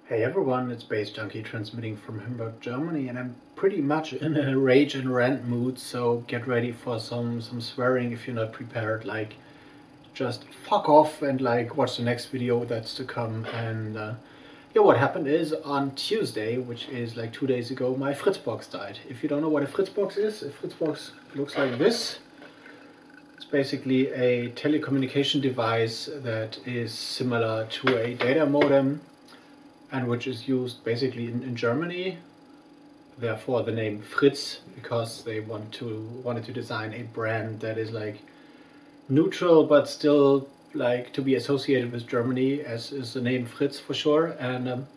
Hey everyone, it's baze.djunkiii transmitting from Hamburg, Germany, and I'm pretty much in a rage and rant mood, so get ready for some swearing if you're not prepared. Like, just fuck off and like watch the next video that's to come. And yeah, what happened is on Tuesday, which is like 2 days ago, my FRITZBOX died. If you don't know what a FRITZBOX is, a FRITZBOX looks like this. It's basically a telecommunication device that is similar to a data modem, and which is used basically in Germany. Therefore the name Fritz, because they wanted to design a brand that is like neutral but still like to be associated with Germany, as is the name Fritz for sure. And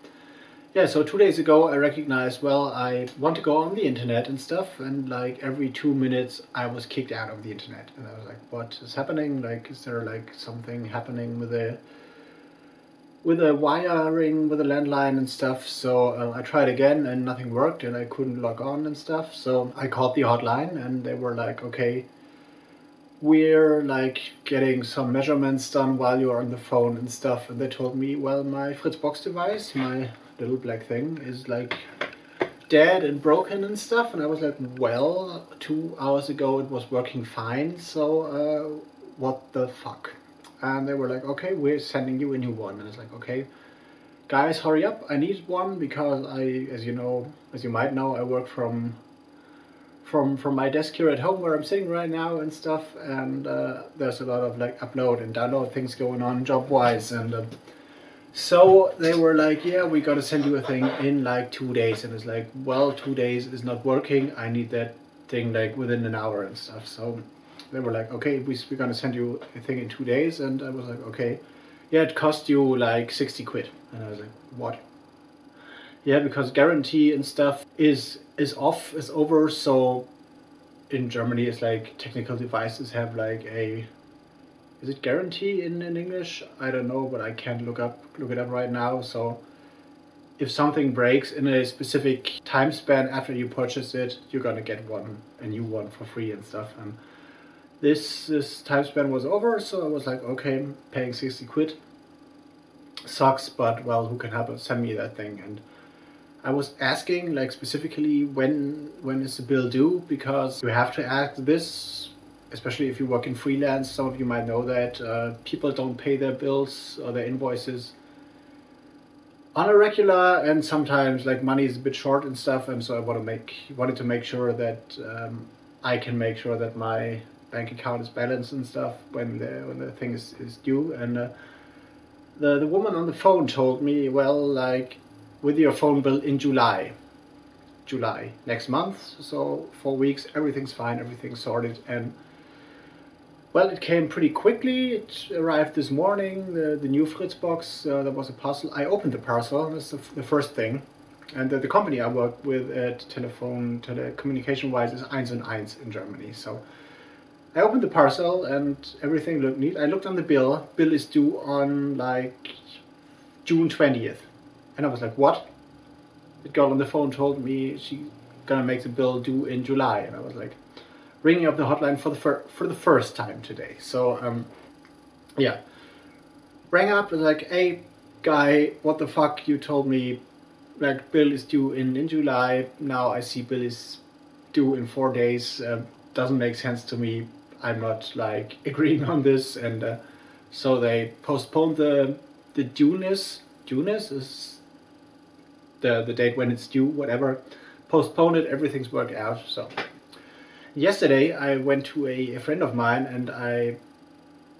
yeah, so 2 days ago I recognized, well, I want to go on the internet and stuff, and like every 2 minutes I was kicked out of the internet, and I was like, what is happening? Like, is there like something happening with the wiring, with the landline and stuff? So I tried again and nothing worked and I couldn't log on and stuff. So I called the hotline and they were like, okay, we're like getting some measurements done while you're on the phone and stuff. And they told me, well, my FRITZBOX device, my little black thing, is like dead and broken and stuff. And I was like, well, 2 hours ago it was working fine, so what the fuck? And they were like, okay, we're sending you a new one. And it's like, okay, guys, hurry up, I need one, because as you might know, I work from my desk here at home where I'm sitting right now and stuff, and there's a lot of like upload and download things going on job wise. And so they were like, yeah, we gotta send you a thing in like 2 days. And it's like, well, 2 days is not working, I need that thing like within an hour and stuff. So they were like, okay, we're gonna send you a thing in 2 days. And I was like, okay, yeah, it cost you like 60 quid. And I was like, what? Yeah, because guarantee and stuff is over. So in Germany, it's like technical devices have like a, is it guarantee in English? I don't know, but I can't look it up right now. So if something breaks in a specific time span after you purchase it, you're gonna get a new one for free and stuff. And this time span was over, so I was like, okay, paying 60 quid sucks, but well, who can help send me that thing? And I was asking like specifically when is the bill due, because you have to ask this, especially if you work in freelance. Some of you might know that people don't pay their bills or their invoices on a regular, and sometimes like money is a bit short and stuff. And so I wanted to make sure that I can make sure that my bank account is balanced and stuff when the thing is due. And the woman on the phone told me, well, like, with your phone bill in July next month, so 4 weeks, everything's fine, everything's sorted. And well, it came pretty quickly. It arrived this morning, the new FRITZBOX. There was a parcel. I opened the parcel. That's the first thing. And the company I work with at telecommunication wise is 1&1 in Germany. So I opened the parcel and everything looked neat. I looked on the bill. Bill is due on like June 20th. And I was like, what? The girl on the phone told me she's gonna make the bill due in July. And I was like, ringing up the hotline for the first time today. So yeah, rang up, was like, hey guy, what the fuck, you told me like bill is due in July. Now I see bill is due in 4 days. Doesn't make sense to me. I'm not like agreeing on this. And so they postponed the dueness is the date when it's due, whatever. Postponed it, everything's worked out. So yesterday I went to a friend of mine and I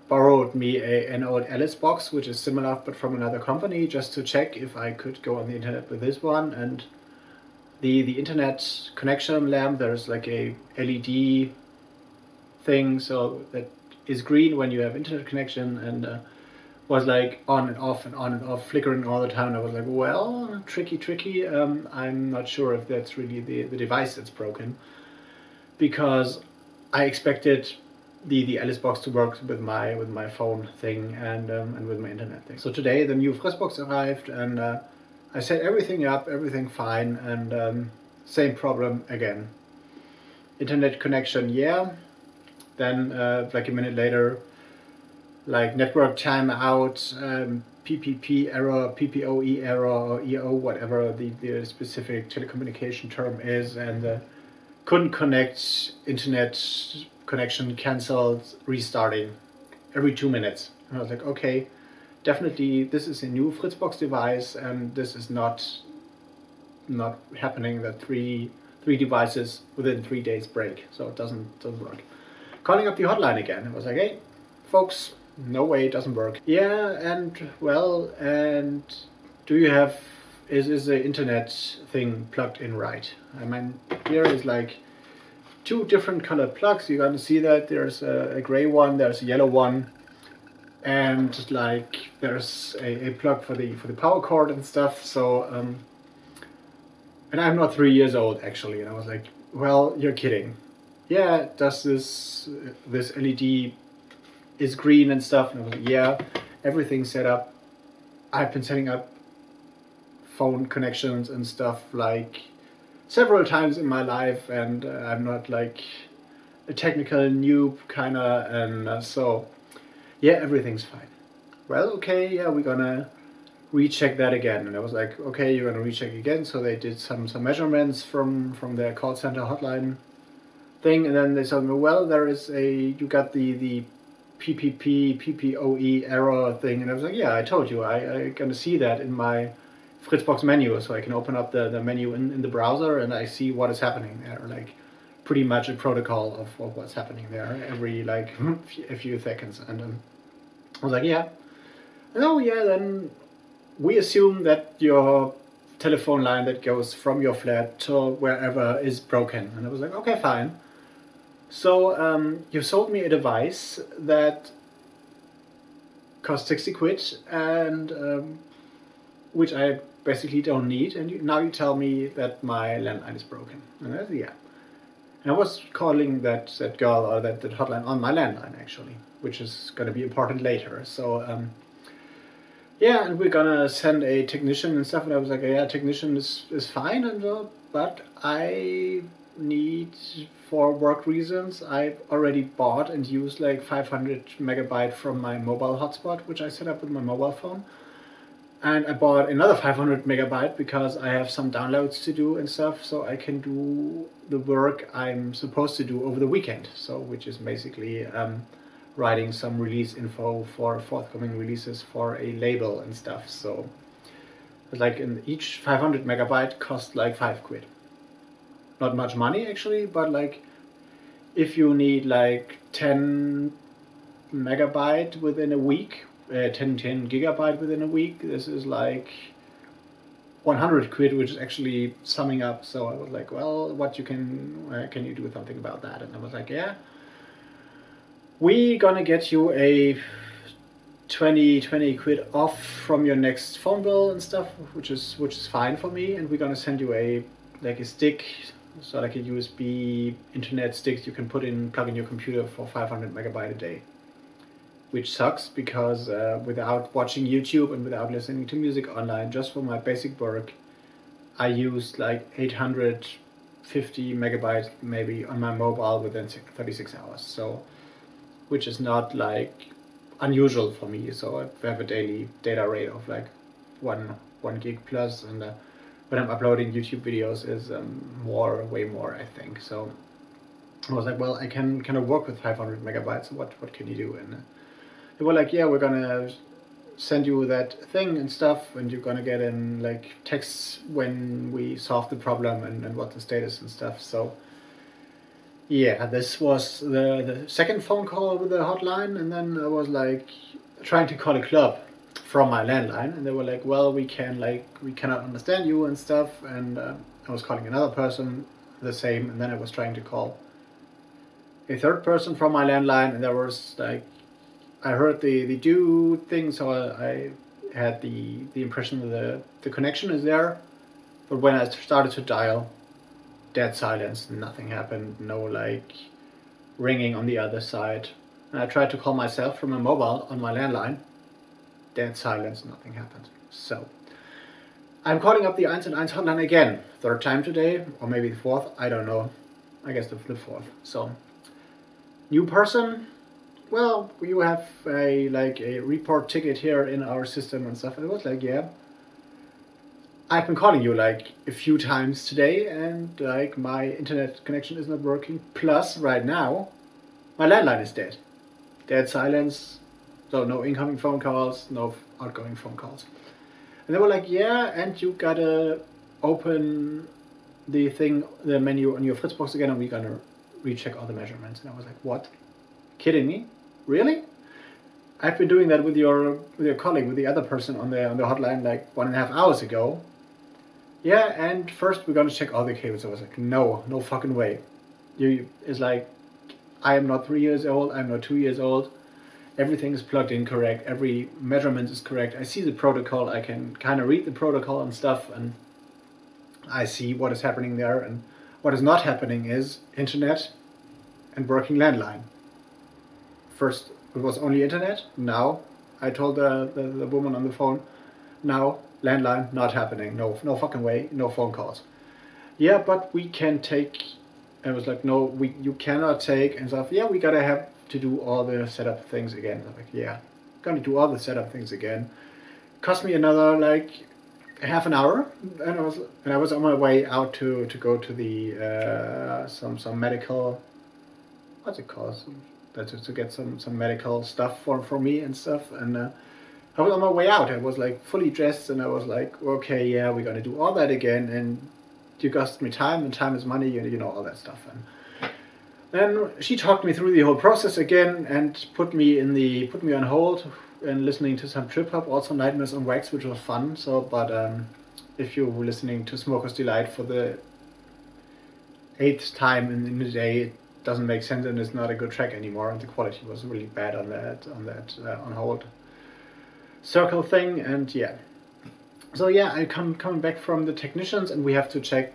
borrowed me an old Alice box, which is similar but from another company, just to check if I could go on the internet with this one. And the internet connection lamp, there's like a LED thing, so that is green when you have internet connection, and was like on and off and on and off, flickering all the time. I was like, well, tricky. I'm not sure if that's really the device that's broken, because I expected the Alice box to work with my phone thing and with my internet thing. So today the new FRITZBOX arrived, and I set everything up, everything fine, and same problem again. Internet connection, yeah. Then like a minute later, like network timeout, PPP error, PPOE error, or EO, whatever the specific telecommunication term is, and couldn't connect, internet connection cancelled, restarting every 2 minutes. And I was like, okay, definitely this is a new FRITZBOX device, and this is not happening that three devices within 3 days break, so it doesn't work. Calling up the hotline again, I was like, hey, folks, no way, it doesn't work. Yeah, and well, and do you have, is the internet thing plugged in right? I mean, here is like 2 different colored plugs. You're gonna see that there's a gray one, there's a yellow one, and like there's a plug for the power cord and stuff. So and I'm not 3 years old actually, and I was like, well, you're kidding. Yeah, does this LED is green and stuff? And I was like, yeah, everything's set up. I've been setting up phone connections and stuff like several times in my life, and I'm not like a technical noob kinda, and so yeah, everything's fine. Well, okay, yeah, we're gonna recheck that again. And I was like, okay, you're gonna recheck again. So they did some measurements from their call center hotline thing, and then they told me, well, there is you got the PPP, PPOE error thing. And I was like, yeah, I told you, I gonna see that in my FRITZBOX menu, so I can open up the menu in the browser and I see what is happening there, like pretty much a protocol of what's happening there every like a few seconds. And I was like, yeah. Oh yeah, then we assume that your telephone line that goes from your flat to wherever is broken. And I was like, okay, fine. So you sold me a device that cost 60 quid, and which I basically don't need, and now you tell me that my landline is broken. And I said, yeah. And I was calling that girl, or that hotline on my landline actually, which is going to be important later. So yeah, and we're gonna send a technician and stuff. And I was like, yeah, technician is fine, and but I need, for work reasons, I've already bought and used like 500 megabyte from my mobile hotspot, which I set up with my mobile phone. And I bought another 500 megabyte because I have some downloads to do and stuff, so I can do the work I'm supposed to do over the weekend. So, which is basically writing some release info for forthcoming releases for a label and stuff. So, like in each 500 megabyte cost like 5 quid. Not much money actually, but like if you need like 10 megabyte within a week, 10 gigabyte within a week, this is like 100 quid, which is actually summing up. So I was like, well, what you can you do something about that? And I was like, yeah, we gonna get you a 20 quid off from your next phone bill and stuff, which is fine for me, and we're gonna send you a stick, so like a USB internet stick you can plug in your computer for 500 megabyte a day. Which sucks because without watching YouTube and without listening to music online, just for my basic work, I used like 850 megabytes maybe on my mobile within 36 hours. So, which is not like unusual for me. So I have a daily data rate of like one gig plus, and when I'm uploading YouTube videos is way more, I think. So I was like, well, I can kind of work with 500 megabytes. What can you do? And they were like, yeah, we're gonna send you that thing and stuff, and you're gonna get in like texts when we solve the problem and what the status and stuff. So yeah, this was the second phone call with the hotline, and then I was like trying to call a club from my landline, and they were like, well, we cannot understand you and stuff. And I was calling another person the same, and then I was trying to call a third person from my landline, and there was like, I heard the do thing, so I had the impression that the connection is there, but when I started to dial, dead silence, nothing happened, no like ringing on the other side. And I tried to call myself from a mobile on my landline, dead silence, nothing happened. So I'm calling up the 1&1 hotline again, third time today, or maybe the fourth, I don't know. I guess the fourth. So new person, well, you have a report ticket here in our system and stuff. And it was like, yeah, I've been calling you like a few times today, and like my internet connection is not working. Plus, right now, my landline is dead. Dead silence. So no incoming phone calls, no outgoing phone calls. And they were like, yeah, and you gotta open the menu on your FRITZBOX again, and we're gonna recheck all the measurements. And I was like, what? Kidding me? Really? I've been doing that with your colleague, with the other person on the hotline like 1.5 hours ago. Yeah, and first we're gonna check all the cables. I was like, no fucking way. It's like, I am not 3 years old, I'm not 2 years old. Everything is plugged in correct, every measurement is correct. I see the protocol, I can kind of read the protocol and stuff, and I see what is happening there. And what is not happening is internet and working landline. First it was only internet, now I told the woman on the phone, now landline not happening, no fucking way, no phone calls. Yeah, but we can take. I was like, no, you cannot take and stuff. Yeah, we gotta have to do all the setup things again. I'm like, yeah, gonna do all the setup things again. Cost me another like half an hour, and I was on my way out to go to the some medical, what's it called? To get some medical stuff for me and stuff. And I was on my way out. I was like fully dressed, and I was like, okay, yeah, we're gonna do all that again, and you cost me time, and time is money, you know, all that stuff. And then she talked me through the whole process again and put me on hold and listening to some trip hop, also Nightmares on Wax, which was fun. So, but if you were listening to Smoker's Delight for the 8th time in the day, it doesn't make sense, and it's not a good track anymore, and the quality was really bad on that on hold circle thing. And yeah, so yeah, I coming back from the technicians, and we have to check.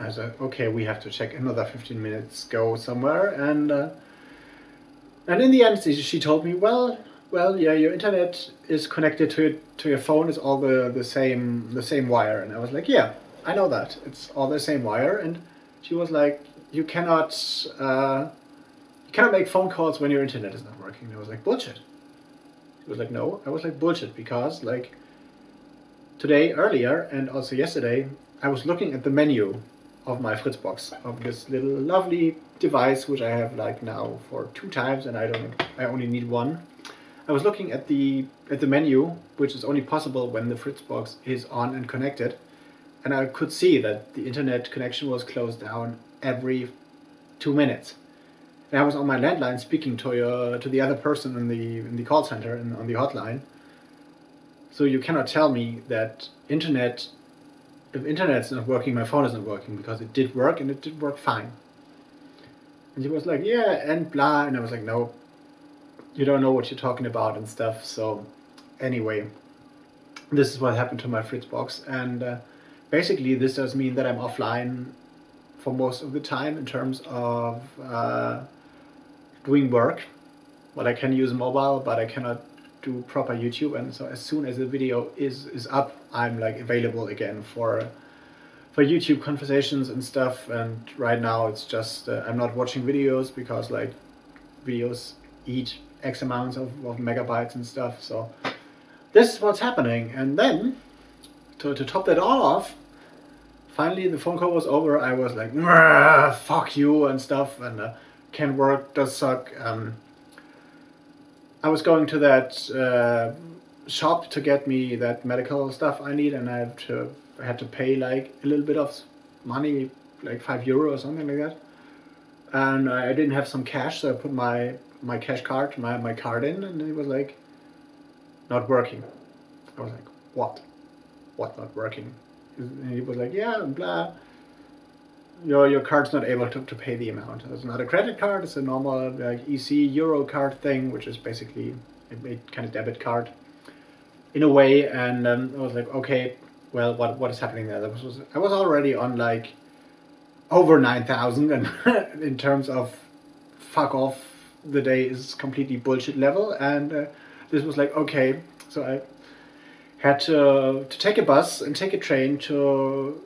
I was like, okay, we have to check another 15 minutes, go somewhere, and in the end, she told me, well, yeah, your internet is connected to your phone. It's all the same wire. And I was like, yeah, I know that. It's all the same wire. And she was like, you cannot make phone calls when your internet is not working. And I was like, bullshit. She was like, no. I was like, bullshit, because like today, earlier, and also yesterday, I was looking at the menu of my FRITZBOX, of this little lovely device, which I have like now for 2 times, and I only need 1. I was looking at the menu, which is only possible when the FRITZBOX is on and connected, and I could see that the internet connection was closed down every 2 minutes. And I was on my landline speaking to the other person in the call center and on the hotline. So you cannot tell me that if internet's not working, my phone is not working, because it did work, and it did work fine. And she was like, yeah, and blah, and I was like, no, you don't know what you're talking about and stuff. So anyway, this is what happened to my FRITZBOX, and basically this does mean that I'm offline for most of the time in terms of doing work. Well, I can use mobile, but I cannot do proper YouTube, and so as soon as the video is up, I'm like available again for YouTube conversations and stuff. And right now it's just I'm not watching videos, because like videos eat X amounts of megabytes and stuff. So this is what's happening. And then to top that all off, finally the phone call was over. I was like, fuck you and stuff, and can't work, does suck. I was going to that shop to get me that medical stuff I need, and I had to pay like a little bit of money, like €5 or something like that. And I didn't have some cash, so I put my cash card, my card in, and it was like not working. I was like, what not working? And he was like, yeah, blah. Your card's not able to pay the amount. It's not a credit card, it's a normal like EC Euro card thing, which is basically a kind of debit card in a way. And I was like, okay, well, what is happening there? I was already on like over 9,000, and in terms of fuck off, the day is completely bullshit level. And this was like, okay, so I had to take a bus and take a train to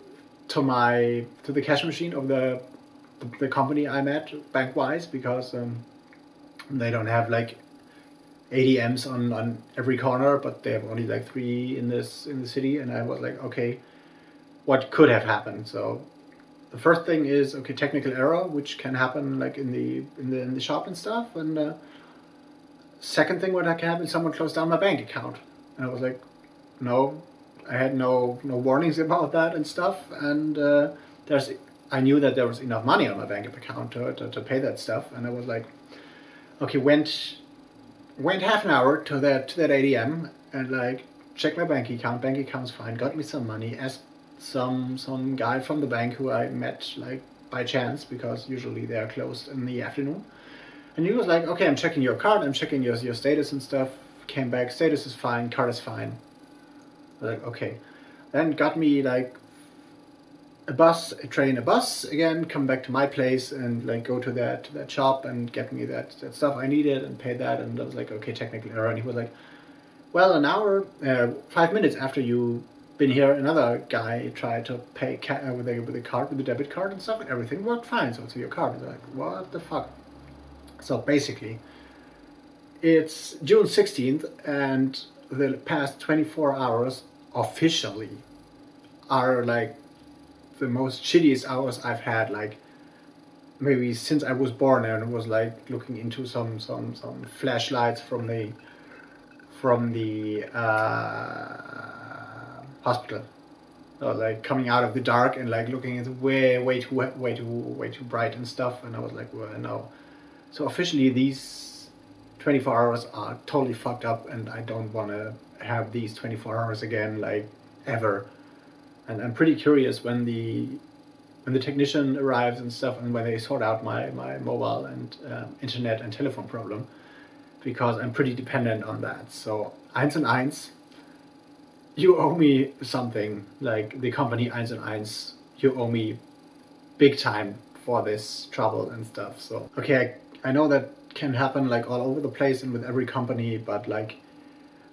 the cash machine of the company I'm at, bank-wise, because They don't have like ATMs on every corner, but they have only like 3 in the city. And I was like, okay, what could have happened? So the first thing is, okay, technical error, which can happen like in the shop and stuff. And second thing what can happen, someone closed down my bank account. And I was like, no, I had no warnings about that and stuff. And I knew that there was enough money on my bank account to pay that stuff. And I was like, okay, went half an hour to that ATM and like checked my bank account. Bank account's fine. Got me some money. Asked some guy from the bank who I met like by chance, because usually they are closed in the afternoon. And he was like, okay, I'm checking your card. I'm checking your status and stuff. Came back, status is fine, card is fine. I was like, okay. Then got me like a bus again, come back to my place and like go to that shop and get me that stuff I needed and pay that. And I was like, okay, technical error. And he was like, well, an hour, 5 minutes after you been here, another guy tried to pay with the card, with the debit card and stuff, and everything worked fine. So it's your card. I was like, what the fuck? So basically, it's June 16th, and the past 24 hours officially are like the most shittiest hours I've had, like maybe since I was born. And was like looking into some flashlights from the hospital. So like coming out of the dark and like looking at way too bright and stuff. And I was like, well, no. So officially these 24 hours are totally fucked up, and I don't want to have these 24 hours again, like ever. And I'm pretty curious when the technician arrives and stuff, and when they sort out my mobile and internet and telephone problem, because I'm pretty dependent on that. So 1&1, you owe me something, like the company 1&1, you owe me big time for this trouble and stuff. So okay, I know that can happen like all over the place and with every company, but like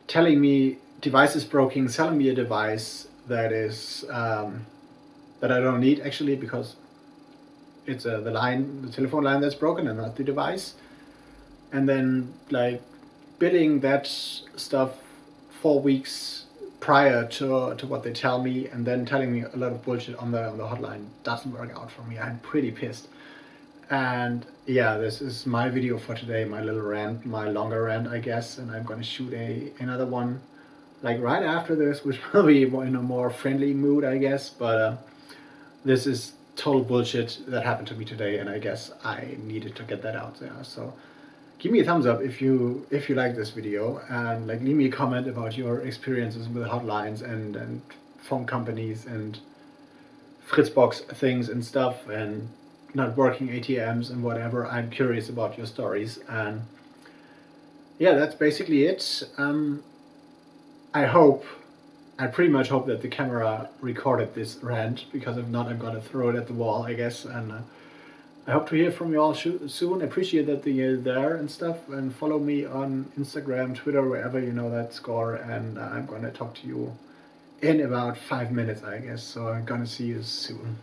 telling me device is broken, selling me a device that is that I don't need actually, because it's the telephone line that's broken and not the device, and then like billing that stuff 4 weeks prior to what they tell me, and then telling me a lot of bullshit on the hotline doesn't work out for me. I'm pretty pissed. And yeah, this is my video for today, my little rant, my longer rant, I guess. And I'm gonna shoot another one like right after this, which will be in a more friendly mood, I guess. But this is total bullshit that happened to me today, and I guess I needed to get that out there. So give me a thumbs up if you like this video, and like leave me a comment about your experiences with hotlines and phone companies and FRITZBOX things and stuff, and not working ATMs and whatever. I'm curious about your stories. And yeah, that's basically it. I pretty much hope that the camera recorded this rant, because if not, I'm gonna throw it at the wall, I guess. And I hope to hear from you all soon. I appreciate that you're there and stuff, and follow me on Instagram, Twitter, wherever you know that score. And I'm gonna talk to you in about 5 minutes, I guess. So I'm gonna see you soon.